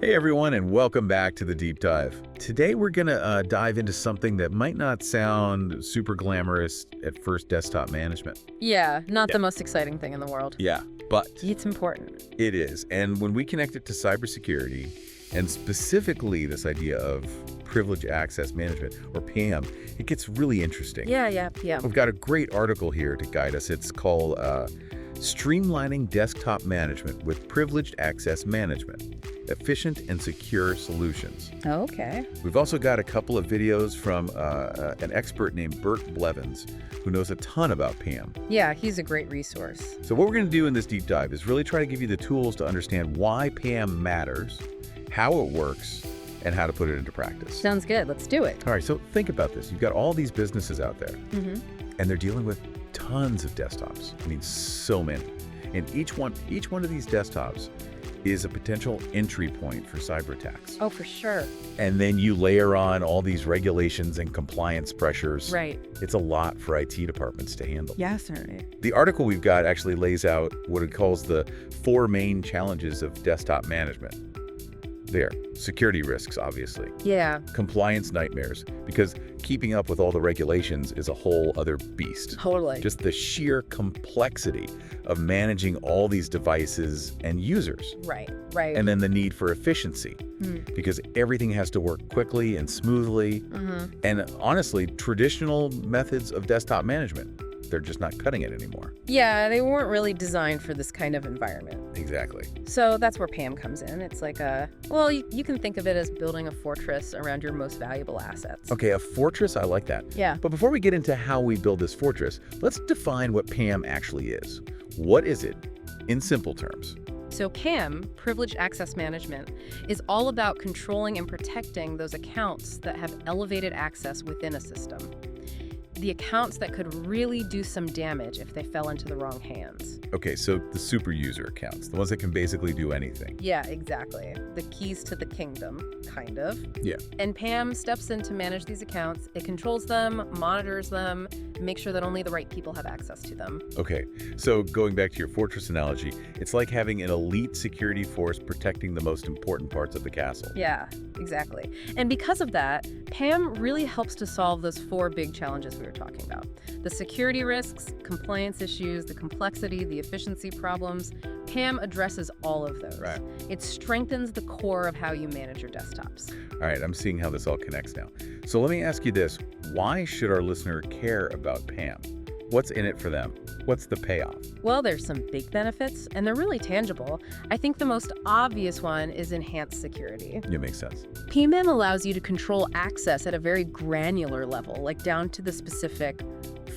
Hey everyone, and welcome back to the Deep Dive. Today we're going to dive into something that might not sound super glamorous at first: desktop management. Yeah, not the most exciting thing in the world. Yeah, but It's important. it is. And when we connect it to cybersecurity, and specifically this idea of privileged access management, or PAM, it gets really interesting. Yeah. We've got a great article here to guide us. It's called Streamlining Desktop Management with Privileged Access Management: Efficient and Secure Solutions. Okay. We've also got a couple of videos from an expert named Bert Blevins, who knows a ton about PAM. Yeah, he's a great resource. So what we're going to do in this deep dive is really try to give you the tools to understand why PAM matters, how it works, and how to put it into practice. Sounds good. Let's do it. All right, so think about this. You've got all these businesses out there, and they're dealing with tons of desktops. I mean, so many. And each one of these desktops is a potential entry point for cyber attacks. Oh, for sure. And then you layer on all these regulations and compliance pressures. Right. It's a lot for IT departments to handle. Yeah, certainly. The article we've got actually lays out what it calls the 4 main challenges of desktop management. There, security risks, obviously. Yeah, Compliance nightmares, because keeping up with all the regulations is a whole other beast. totally. Just the sheer complexity of managing all these devices and users. right. And then the need for efficiency, because everything has to work quickly and smoothly. And honestly, traditional methods of desktop management, they're just not cutting it anymore. Yeah, they weren't really designed for this kind of environment. Exactly. So that's where PAM comes in. It's like you can think of it as building a fortress around your most valuable assets. Okay, a fortress, I like that. Yeah. But before we get into how we build this fortress, let's define what PAM actually is. What is it in simple terms? So PAM, Privileged Access Management, is all about controlling and protecting those accounts that have elevated access within a system. The accounts that could really do some damage if they fell into the wrong hands. Okay, so the super user accounts, the ones that can basically do anything. Yeah, exactly. The keys to the kingdom, kind of. Yeah. And PAM steps in to manage these accounts. It controls them, monitors them, makes sure that only the right people have access to them. Okay, so going back to your fortress analogy, it's like having an elite security force protecting the most important parts of the castle. Yeah, exactly. And because of that, PAM really helps to solve those 4 big challenges we were talking about. The security risks, compliance issues, the complexity, the efficiency problems. PAM addresses all of those. Right. It strengthens the core of how you manage your desktops. All right, I'm seeing how this all connects now. So let me ask you this. Why should our listener care about PAM? What's in it for them? What's the payoff? Well, there's some big benefits, and they're really tangible. I think the most obvious one is enhanced security. It makes sense. PAM allows you to control access at a very granular level, like down to the specific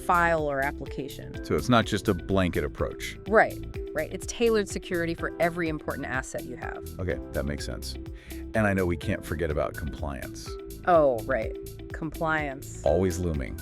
file or application. So it's not just a blanket approach. Right. It's tailored security for every important asset you have. Okay, that makes sense. And I know we can't forget about compliance. Oh, right. Compliance. Always looming.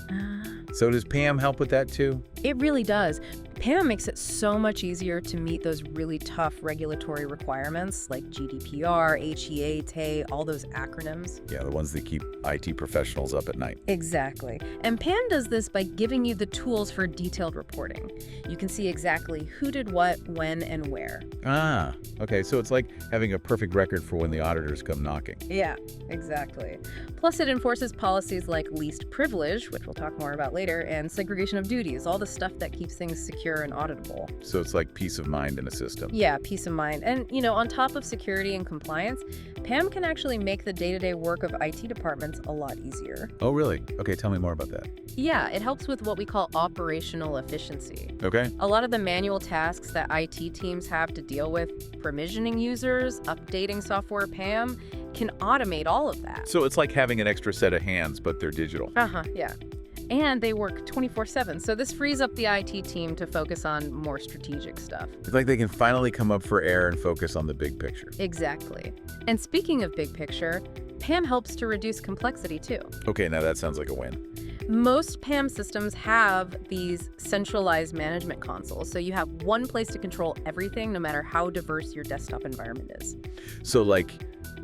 So does PAM help with that too? It really does. PAM makes it so much easier to meet those really tough regulatory requirements like GDPR, HEA, TAE, all those acronyms. Yeah, the ones that keep IT professionals up at night. Exactly. And PAM does this by giving you the tools for detailed reporting. You can see exactly who did what, when, and where. Ah, okay, so it's like having a perfect record for when the auditors come knocking. Yeah, exactly. Plus, it enforces policies like least privilege, which we'll talk more about later, and segregation of duties, all the stuff that keeps things secure and auditable. So it's like peace of mind in a system. Yeah, peace of mind. And, on top of security and compliance, PAM can actually make the day-to-day work of IT departments a lot easier. Oh, really? Okay, tell me more about that. Yeah, it helps with what we call operational efficiency. Okay. A lot of the manual tasks that IT teams have to deal with, provisioning users, updating software PAM, can automate all of that. So it's like having an extra set of hands, but they're digital. Yeah. And they work 24/7, so this frees up the IT team to focus on more strategic stuff. It's like they can finally come up for air and focus on the big picture. Exactly. And speaking of big picture, PAM helps to reduce complexity too. Okay, now that sounds like a win. Most PAM systems have these centralized management consoles, so you have one place to control everything, no matter how diverse your desktop environment is. So like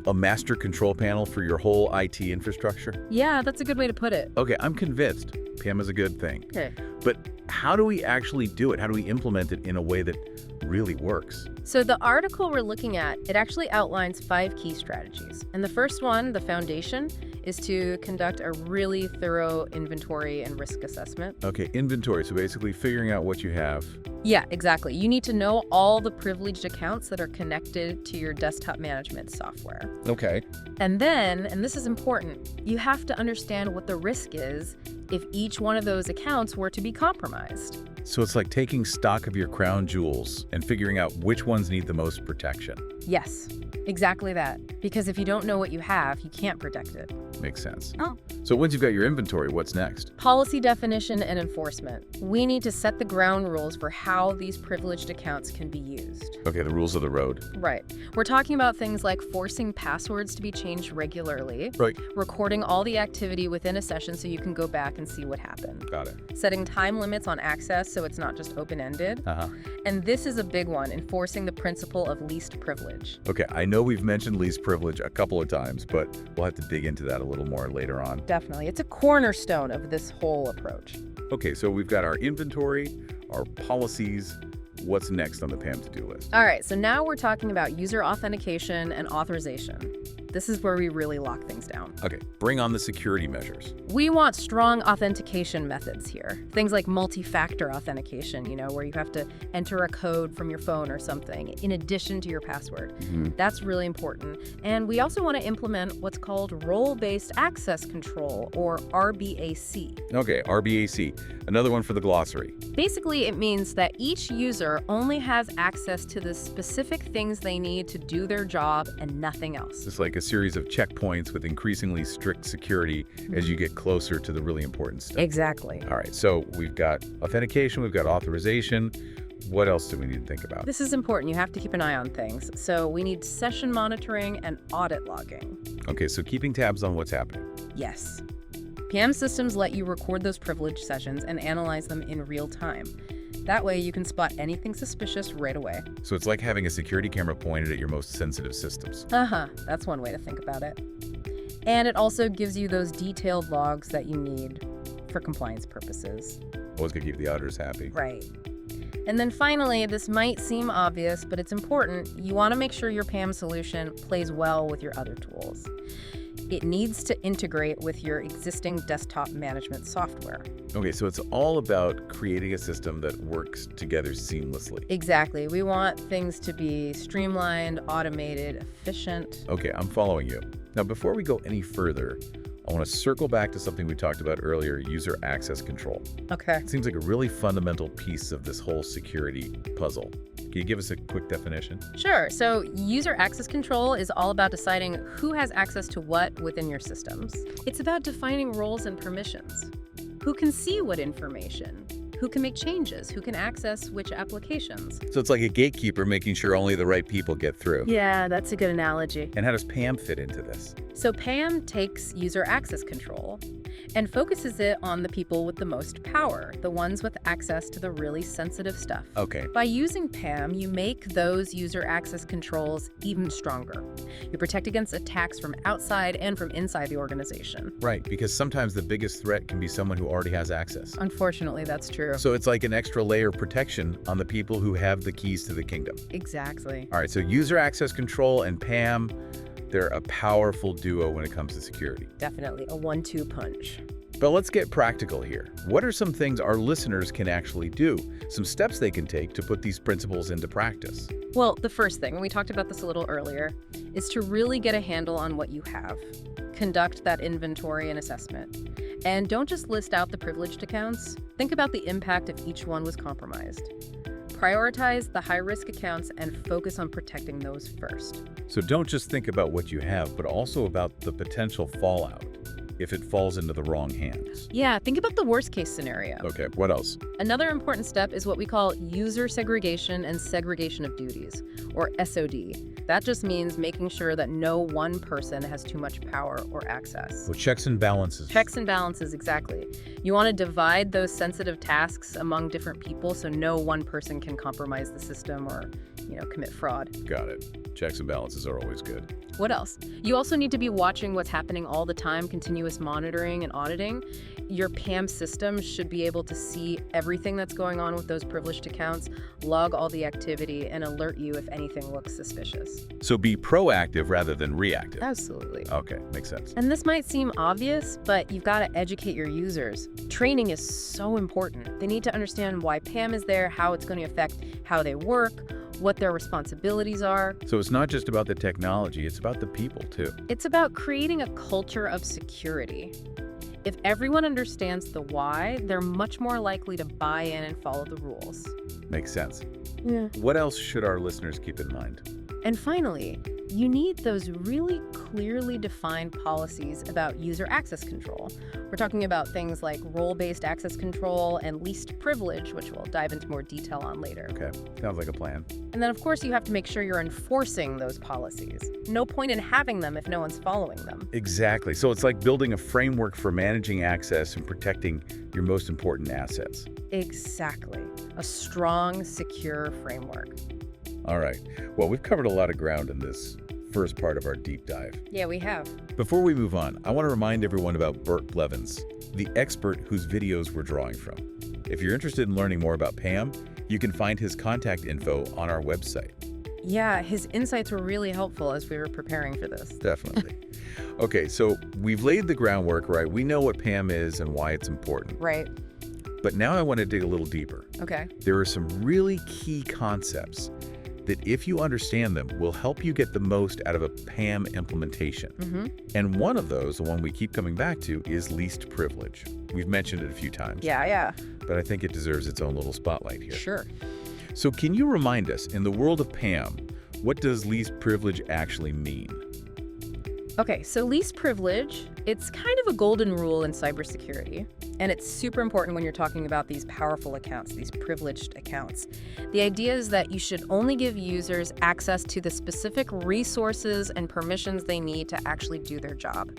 a master control panel for your whole IT infrastructure? Yeah, that's a good way to put it. Okay, I'm convinced. PAM is a good thing. Okay. But how do we actually do it? How do we implement it in a way that really works? So the article we're looking at, it actually outlines 5 key strategies. And the first one, the foundation, is to conduct a really thorough inventory and risk assessment. Okay, inventory. So basically figuring out what you have. Yeah, exactly. You need to know all the privileged accounts that are connected to your desktop management software. Okay. And then, and this is important, you have to understand what the risk is if each one of those accounts were to be compromised. So it's like taking stock of your crown jewels and figuring out which ones need the most protection. Yes, exactly that. Because if you don't know what you have, you can't protect it. Makes sense. Oh. So once you've got your inventory, what's next? Policy definition and enforcement. We need to set the ground rules for how these privileged accounts can be used. Okay, the rules of the road. Right. We're talking about things like forcing passwords to be changed regularly, Right. recording all the activity within a session so you can go back and see what happened, Got it. setting time limits on access so it's not just open-ended, Uh-huh. and this is a big one, enforcing the principle of least privilege. Okay, I know we've mentioned least privilege a couple of times, but we'll have to dig into that a little more later on. Definitely. It's a cornerstone of this whole approach. Okay, so we've got our inventory, our policies. What's next on the PAM to-do list? All right, so now we're talking about user authentication and authorization. This is where we really lock things down. Okay, bring on the security measures. We want strong authentication methods here. Things like multi-factor authentication, where you have to enter a code from your phone or something in addition to your password. That's really important. And we also want to implement what's called role-based access control, or RBAC. Okay, RBAC, another one for the glossary. Basically, it means that each user only has access to the specific things they need to do their job and nothing else. It's like a series of checkpoints with increasingly strict security as you get closer to the really important stuff. Exactly. All right, so we've got authentication, we've got authorization. What else do we need to think about? This is important. You have to keep an eye on things. So we need session monitoring and audit logging. Okay, so keeping tabs on what's happening. Yes. PAM systems let you record those privileged sessions and analyze them in real time. That way you can spot anything suspicious right away. So it's like having a security camera pointed at your most sensitive systems. That's one way to think about it. And it also gives you those detailed logs that you need for compliance purposes. Always gonna keep the auditors happy. Right. And then finally, this might seem obvious, but it's important. You want to make sure your PAM solution plays well with your other tools. It needs to integrate with your existing desktop management software. Okay, so it's all about creating a system that works together seamlessly. Exactly. We want things to be streamlined, automated, efficient. Okay, I'm following you. Now, before we go any further, I want to circle back to something we talked about earlier, user access control. Okay. It seems like a really fundamental piece of this whole security puzzle. Can you give us a quick definition? Sure. So user access control is all about deciding who has access to what within your systems. It's about defining roles and permissions. Who can see what information? Who can make changes? Who can access which applications? So it's like a gatekeeper making sure only the right people get through. Yeah, that's a good analogy. And how does PAM fit into this? So PAM takes user access control and focuses it on the people with the most power, the ones with access to the really sensitive stuff. Okay. By using PAM, you make those user access controls even stronger. You protect against attacks from outside and from inside the organization. Right, because sometimes the biggest threat can be someone who already has access. Unfortunately, that's true. So it's like an extra layer of protection on the people who have the keys to the kingdom. Exactly. All right, so user access control and PAM, they're a powerful duo when it comes to security. Definitely a 1-2 punch. But let's get practical here. What are some things our listeners can actually do? Some steps they can take to put these principles into practice? Well, the first thing, and we talked about this a little earlier, is to really get a handle on what you have. Conduct that inventory and assessment. And don't just list out the privileged accounts. Think about the impact if each one was compromised. Prioritize the high-risk accounts and focus on protecting those first. So don't just think about what you have, but also about the potential fallout if it falls into the wrong hands. Yeah, think about the worst-case scenario. Okay, what else? Another important step is what we call user segregation and segregation of duties, or SOD. That just means making sure that no one person has too much power or access. Well, checks and balances. Checks and balances, exactly. You want to divide those sensitive tasks among different people so no one person can compromise the system or, commit fraud. Got it. Checks and balances are always good. What else? You also need to be watching what's happening all the time, continuous monitoring and auditing. Your PAM system should be able to see everything that's going on with those privileged accounts, log all the activity, and alert you if anything looks suspicious. So be proactive rather than reactive. Absolutely. Okay, makes sense. And this might seem obvious, but you've got to educate your users. Training is so important. They need to understand why PAM is there, how it's going to affect how they work, what their responsibilities are. So it's not just about the technology, it's about the people too. It's about creating a culture of security. If everyone understands the why, they're much more likely to buy in and follow the rules. Makes sense. Yeah. What else should our listeners keep in mind? And finally, you need those really clearly defined policies about user access control. We're talking about things like role-based access control and least privilege, which we'll dive into more detail on later. Okay, sounds like a plan. And then, of course, you have to make sure you're enforcing those policies. No point in having them if no one's following them. Exactly. So it's like building a framework for managing access and protecting your most important assets. Exactly. A strong, secure framework. All right. Well, we've covered a lot of ground in this first part of our deep dive. Yeah, we have. Before we move on, I want to remind everyone about Bert Blevins, the expert whose videos we're drawing from. If you're interested in learning more about PAM, you can find his contact info on our website. Yeah, his insights were really helpful as we were preparing for this. Definitely. Okay, so we've laid the groundwork, right? We know what PAM is and why it's important. Right. But now I want to dig a little deeper. Okay. There are some really key concepts that, if you understand them, will help you get the most out of a PAM implementation. And one of those, the one we keep coming back to, is least privilege. We've mentioned it a few times. Yeah. But I think it deserves its own little spotlight here. Sure. So can you remind us, in the world of PAM, what does least privilege actually mean? Okay, so least privilege, it's kind of a golden rule in cybersecurity. And it's super important when you're talking about these powerful accounts, these privileged accounts. The idea is that you should only give users access to the specific resources and permissions they need to actually do their job,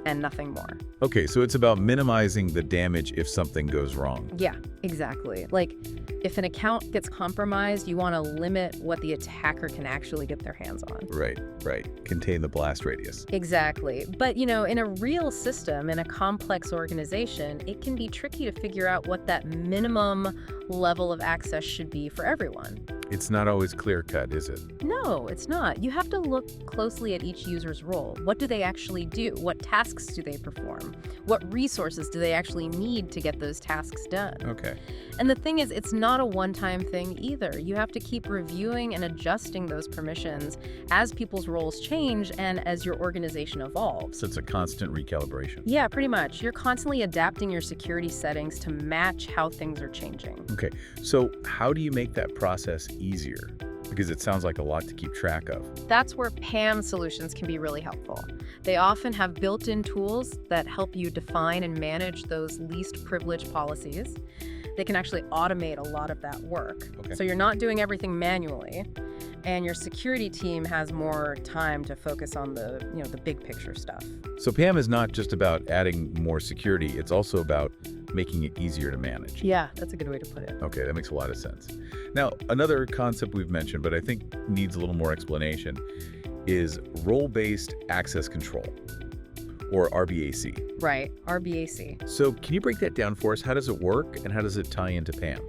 and nothing more. Okay, so it's about minimizing the damage if something goes wrong. Yeah, exactly. Like, if an account gets compromised, you want to limit what the attacker can actually get their hands on. Right. Contain the blast radius. Exactly. But, in a real system, in a complex organization, it can be tricky to figure out what that minimum level of access should be for everyone. It's not always clear-cut, is it? No, it's not. You have to look closely at each user's role. What do they actually do? What tasks do they perform? What resources do they actually need to get those tasks done? Okay. And the thing is, it's not a one-time thing either. You have to keep reviewing and adjusting those permissions as people's roles change and as your organization evolves. So it's a constant recalibration. Yeah, pretty much. You're constantly adapting your security settings to match how things are changing. Okay, so how do you make that process easier? Because it sounds like a lot to keep track of. That's where PAM solutions can be really helpful. They often have built-in tools that help you define and manage those least privilege policies. They can actually automate a lot of that work. Okay. So you're not doing everything manually, and your security team has more time to focus on the big picture stuff. So PAM is not just about adding more security, it's also about making it easier to manage. Yeah, that's a good way to put it. Okay, that makes a lot of sense. Now, another concept we've mentioned, but I think needs a little more explanation, is role-based access control, or RBAC. Right, RBAC. So can you break that down for us? How does it work, and how does it tie into PAM?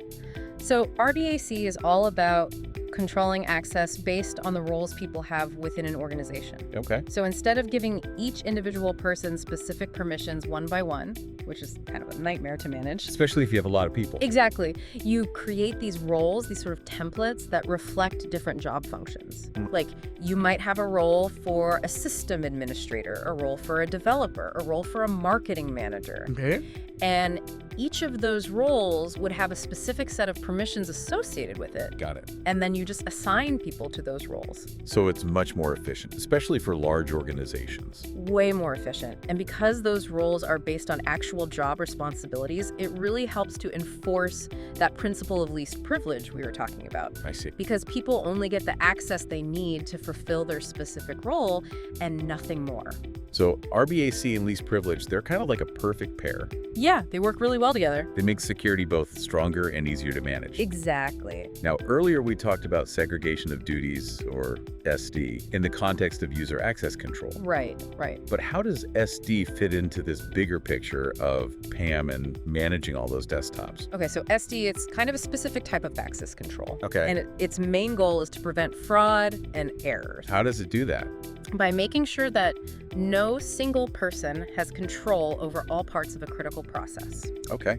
So RBAC is all about controlling access based on the roles people have within an organization. Okay. So instead of giving each individual person specific permissions one by one, which is kind of a nightmare to manage. Especially if you have a lot of people. Exactly. You create these roles, these sort of templates that reflect different job functions. Like, you might have a role for a system administrator, a role for a developer, a role for a marketing manager. Okay. And each of those roles would have a specific set of permissions associated with it. Got it. And then you just assign people to those roles. So it's much more efficient, especially for large organizations. Way more efficient. And because those roles are based on actual actual job responsibilities, it really helps to enforce that principle of least privilege we were talking about. I see. Because people only get the access they need to fulfill their specific role and nothing more. So RBAC and least privilege, they're kind of like a perfect pair. Yeah, they work really well together. They make security both stronger and easier to manage. Exactly. Now, earlier we talked about segregation of duties, or SD, in the context of user access control. Right. But how does SD fit into this bigger picture of PAM and managing all those desktops? Okay, so SD, it's kind of a specific type of access control. Okay. And its main goal is to prevent fraud and errors. How does it do that? By making sure that no single person has control over all parts of a critical process. Okay.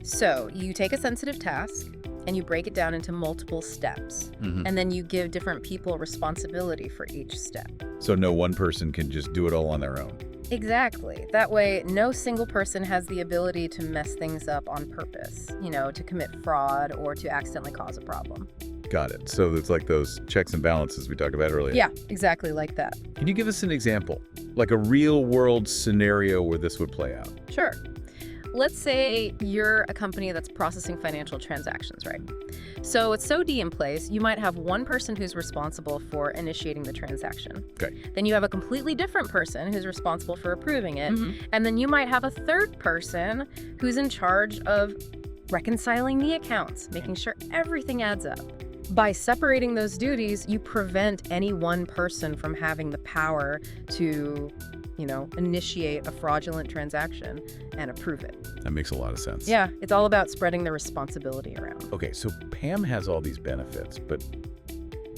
So you take a sensitive task and you break it down into multiple steps. And then you give different people responsibility for each step. So no one person can just do it all on their own. Exactly. That way, no single person has the ability to mess things up on purpose, to commit fraud or to accidentally cause a problem. Got it. So it's like those checks and balances we talked about earlier. Yeah, exactly like that. Can you give us an example? Like a real-world scenario where this would play out? Sure. Let's say you're a company that's processing financial transactions, right? So with SOD in place, you might have one person who's responsible for initiating the transaction. Okay. Then you have a completely different person who's responsible for approving it. And then you might have a third person who's in charge of reconciling the accounts, making sure everything adds up. By separating those duties, you prevent any one person from having the power to, initiate a fraudulent transaction and approve it. That makes a lot of sense. Yeah, it's all about spreading the responsibility around. Okay, so PAM has all these benefits, but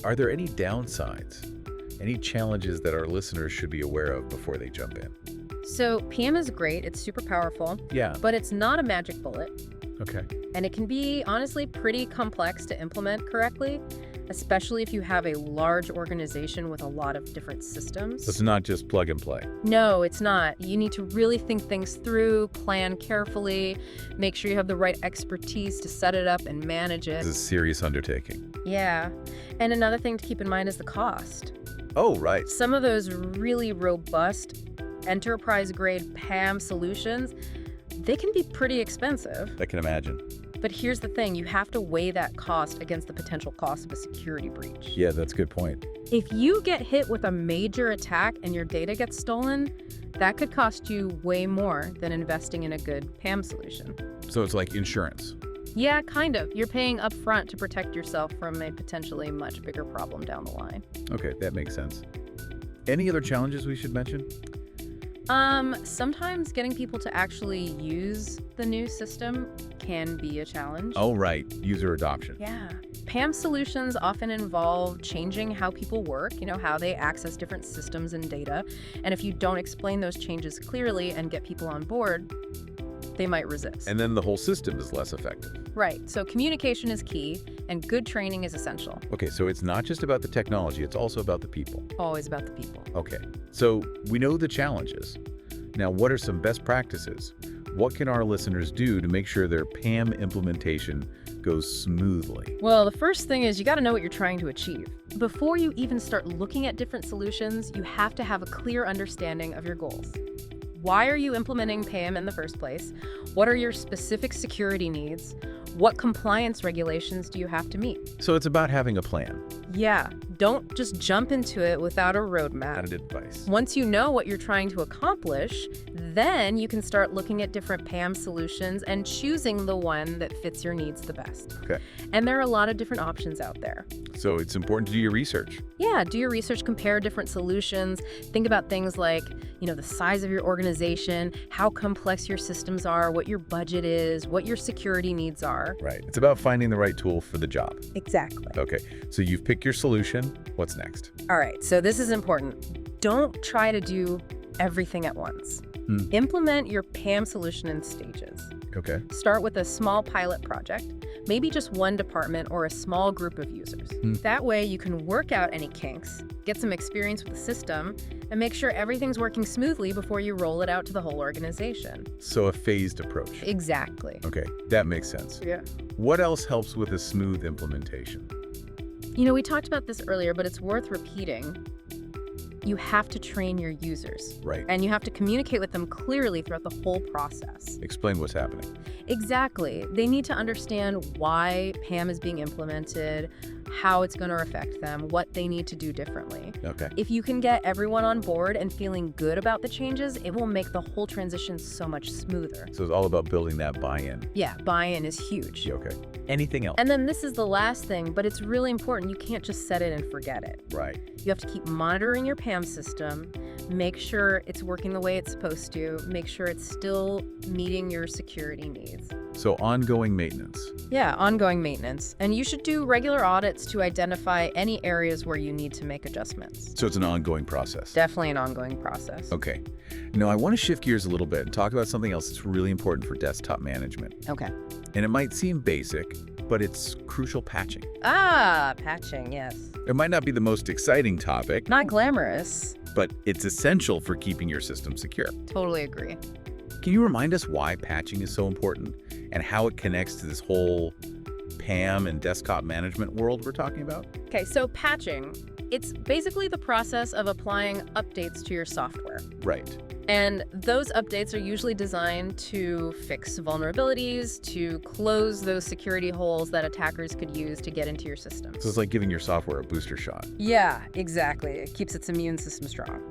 are there any downsides? Any challenges that our listeners should be aware of before they jump in? So PAM is great. It's super powerful. Yeah. But it's not a magic bullet. Okay. And it can be, honestly, pretty complex to implement correctly, especially if you have a large organization with a lot of different systems. So it's not just plug and play. No, it's not. You need to really think things through, plan carefully, make sure you have the right expertise to set it up and manage it. It's a serious undertaking. Yeah. And another thing to keep in mind is the cost. Oh, right. Some of those really robust enterprise-grade PAM solutions, they can be pretty expensive. I can imagine. But here's the thing, you have to weigh that cost against the potential cost of a security breach. Yeah, that's a good point. If you get hit with a major attack and your data gets stolen, that could cost you way more than investing in a good PAM solution. So it's like insurance. Yeah, kind of. You're paying upfront to protect yourself from a potentially much bigger problem down the line. Okay, that makes sense. Any other challenges we should mention? Sometimes getting people to actually use the new system can be a challenge. Oh, right. User adoption. Yeah. PAM solutions often involve changing how people work, how they access different systems and data. And if you don't explain those changes clearly and get people on board, they might resist. And then the whole system is less effective. Right. So communication is key and good training is essential. Okay, so it's not just about the technology, it's also about the people. Always about the people. Okay, so we know the challenges. Now, what are some best practices? What can our listeners do to make sure their PAM implementation goes smoothly? Well, the first thing is you got to know what you're trying to achieve. Before you even start looking at different solutions, you have to have a clear understanding of your goals. Why are you implementing PAM in the first place? What are your specific security needs? What compliance regulations do you have to meet? So it's about having a plan. Yeah, don't just jump into it without a roadmap. Not advice. Once you know what you're trying to accomplish, then you can start looking at different PAM solutions and choosing the one that fits your needs the best. Okay. And there are a lot of different options out there. So it's important to do your research. Yeah, do your research, compare different solutions, think about things like, the size of your organization, how complex your systems are, what your budget is, what your security needs are. Right. It's about finding the right tool for the job. Exactly. Okay. So you've picked your solution. What's next? All right. So this is important. Don't try to do everything at once. Implement your PAM solution in stages. Okay. Start with a small pilot project, maybe just one department or a small group of users. That way you can work out any kinks, get some experience with the system, and make sure everything's working smoothly before you roll it out to the whole organization. So a phased approach. Exactly. Okay, that makes sense. Yeah. What else helps with a smooth implementation? We talked about this earlier, but it's worth repeating. You have to train your users. Right. And you have to communicate with them clearly throughout the whole process. Explain what's happening. Exactly. They need to understand why PAM is being implemented, how it's going to affect them, what they need to do differently. Okay. If you can get everyone on board and feeling good about the changes, it will make the whole transition so much smoother. So it's all about building that buy-in. Yeah, buy-in is huge. Yeah, okay. Anything else? And then this is the last thing, but it's really important. You can't just set it and forget it. Right. You have to keep monitoring your PAM system, make sure it's working the way it's supposed to, make sure it's still meeting your security needs. So ongoing maintenance. Yeah, ongoing maintenance. And you should do regular audits to identify any areas where you need to make adjustments. So it's an ongoing process. Definitely an ongoing process. Okay. Now I want to shift gears a little bit and talk about something else that's really important for desktop management. Okay. And it might seem basic, but it's crucial patching. Ah, patching, yes. It might not be the most exciting topic, Not glamorous. but it's essential for keeping your system secure. Totally agree. Can you remind us why patching is so important and how it connects to this whole PAM and desktop management world we're talking about? Okay, so patching, it's basically the process of applying updates to your software. Right. And those updates are usually designed to fix vulnerabilities, to close those security holes that attackers could use to get into your system. So it's like giving your software a booster shot. Yeah, exactly. It keeps its immune system strong.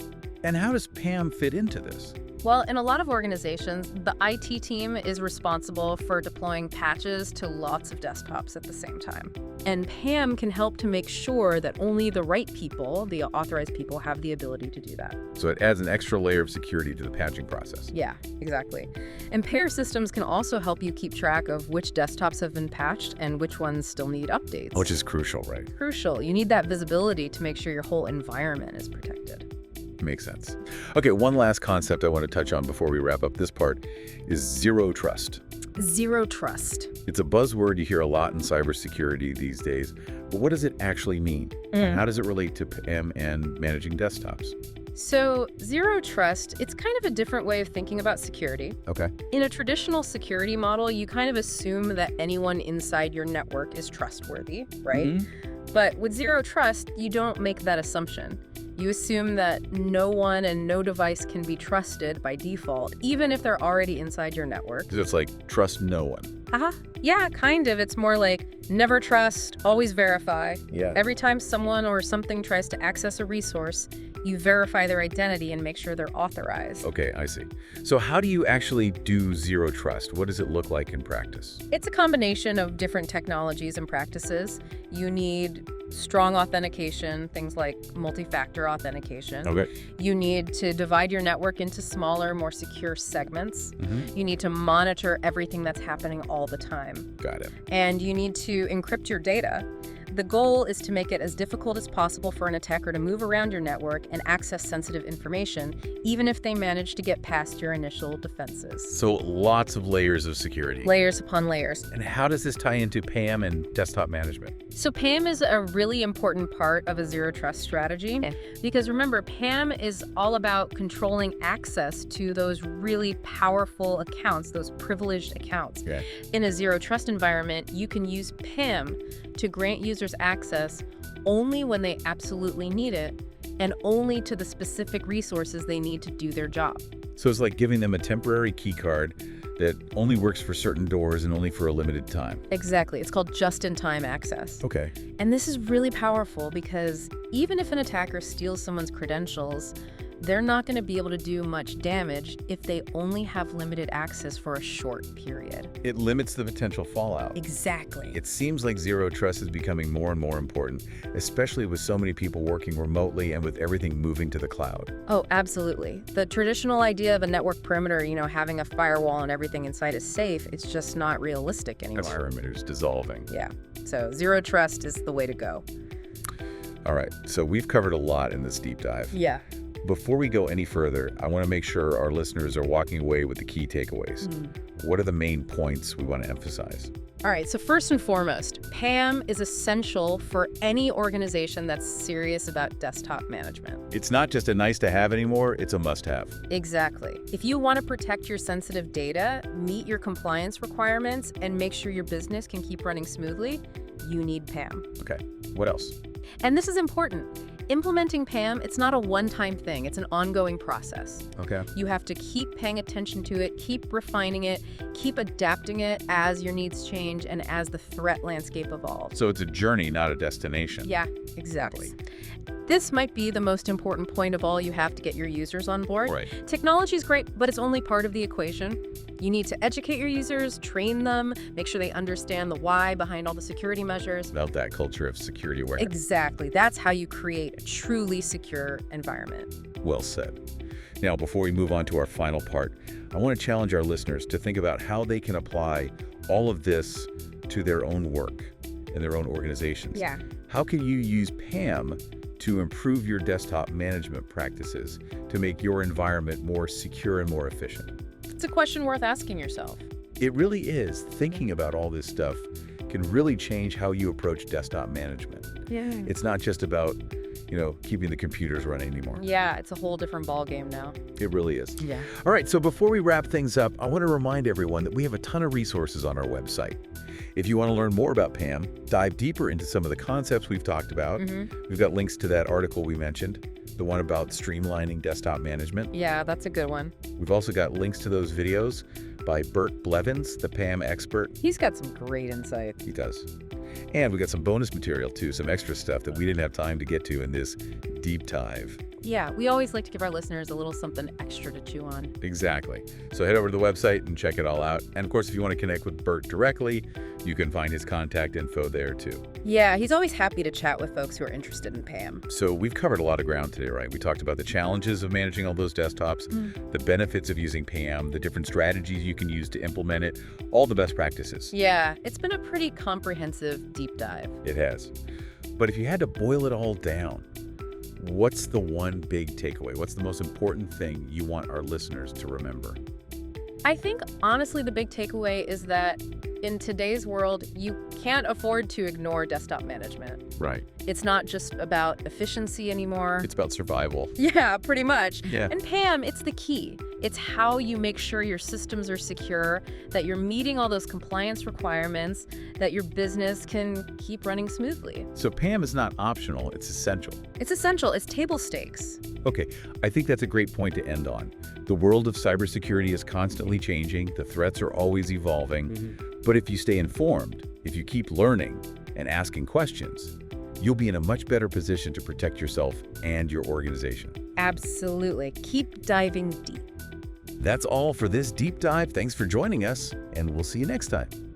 And how does PAM fit into this? Well, in a lot of organizations, the IT team is responsible for deploying patches to lots of desktops at the same time. And PAM can help to make sure that only the right people, the authorized people, have the ability to do that. So it adds an extra layer of security to the patching process. Yeah, exactly. And pair systems can also help you keep track of which desktops have been patched and which ones still need updates. Which is crucial, right? Crucial. You need that visibility to make sure your whole environment is protected. Makes sense. Okay, one last concept I want to touch on before we wrap up this part is zero trust. Zero trust. It's a buzzword you hear a lot in cybersecurity these days, but what does it actually mean? How does it relate to PAM and managing desktops? So zero trust, it's kind of a different way of thinking about security. Okay. In a traditional security model, you kind of assume that anyone inside your network is trustworthy, right? But with zero trust, you don't make that assumption. You assume that no one and no device can be trusted by default, even if they're already inside your network. So it's like trust no one. Yeah, kind of. It's more like never trust, always verify. Yeah. Every time someone or something tries to access a resource, you verify their identity and make sure they're authorized. Okay, I see. So how do you actually do zero trust? What does it look like in practice? It's a combination of different technologies and practices. You need strong authentication, things like multi-factor authentication. Okay. You need to divide your network into smaller, more secure segments. You need to monitor everything that's happening all the time. Got it. And you need to encrypt your data. The goal is to make it as difficult as possible for an attacker to move around your network and access sensitive information, even if they manage to get past your initial defenses. So lots of layers of security. Layers upon layers. And how does this tie into PAM and desktop management? So PAM is a really important part of a zero trust strategy because remember, PAM is all about controlling access to those really powerful accounts, those privileged accounts. Okay. In a zero trust environment, you can use PAM to grant users access only when they absolutely need it and only to the specific resources they need to do their job. So it's like giving them a temporary key card that only works for certain doors and only for a limited time. Exactly. It's called just-in-time access. Okay. And this is really powerful because even if an attacker steals someone's credentials, they're not going to be able to do much damage if they only have limited access for a short period. It limits the potential fallout. Exactly. It seems like zero trust is becoming more and more important, especially with so many people working remotely and with everything moving to the cloud. Oh, absolutely. The traditional idea of a network perimeter, having a firewall and everything inside is safe, it's just not realistic anymore. That perimeter's dissolving. Yeah. So zero trust is the way to go. All right. So we've covered a lot in this deep dive. Yeah. Before we go any further, I want to make sure our listeners are walking away with the key takeaways. What are the main points we want to emphasize? All right, so first and foremost, PAM is essential for any organization that's serious about desktop management. It's not just a nice to have anymore, it's a must have. Exactly. If you want to protect your sensitive data, meet your compliance requirements, and make sure your business can keep running smoothly, you need PAM. Okay, what else? And this is important. Implementing PAM, it's not a one-time thing. It's an ongoing process. Okay. You have to keep paying attention to it, keep refining it, keep adapting it as your needs change and as the threat landscape evolves. So it's a journey, not a destination. Yeah, exactly. This might be the most important point of all. You have to get your users on board. Right. Technology is great, but it's only part of the equation. You need to educate your users, train them, make sure they understand the why behind all the security measures. About that culture of security awareness. Exactly. That's how you create a truly secure environment. Well said. Now, before we move on to our final part, I want to challenge our listeners to think about how they can apply all of this to their own work and their own organizations. Yeah. How can you use PAM to improve your desktop management practices to make your environment more secure and more efficient? It's a question worth asking yourself. It really is. Thinking about all this stuff can really change how you approach desktop management. Yeah. It's not just about, keeping the computers running anymore. Yeah, it's a whole different ballgame now. It really is. Yeah. All right, so before we wrap things up, I want to remind everyone that we have a ton of resources on our website. If you want to learn more about PAM, dive deeper into some of the concepts we've talked about, we've got links to that article we mentioned, the one about streamlining desktop management. Yeah, that's a good one. We've also got links to those videos by Bert Blevins, the PAM expert. He's got some great insight. He does. And we got some bonus material too, some extra stuff that we didn't have time to get to in this deep dive. Yeah, we always like to give our listeners a little something extra to chew on. Exactly. So head over to the website and check it all out. And of course, if you want to connect with Bert directly, you can find his contact info there too. Yeah, he's always happy to chat with folks who are interested in PAM. So we've covered a lot of ground today, right? We talked about the challenges of managing all those desktops, the benefits of using PAM, the different strategies you can use to implement it, all the best practices. Yeah, it's been a pretty comprehensive deep dive. It has. But if you had to boil it all down, what's the one big takeaway? What's the most important thing you want our listeners to remember? I think, honestly, the big takeaway is that in today's world, you can't afford to ignore desktop management. Right. It's not just about efficiency anymore. It's about survival. Yeah, pretty much. Yeah. And PAM, it's the key. It's how you make sure your systems are secure, that you're meeting all those compliance requirements, that your business can keep running smoothly. So PAM is not optional, it's essential. It's essential. It's table stakes. Okay, I think that's a great point to end on. The world of cybersecurity is constantly changing, the threats are always evolving, but if you stay informed, if you keep learning and asking questions, you'll be in a much better position to protect yourself and your organization. Absolutely. Keep diving deep. That's all for this deep dive. Thanks for joining us, and we'll see you next time.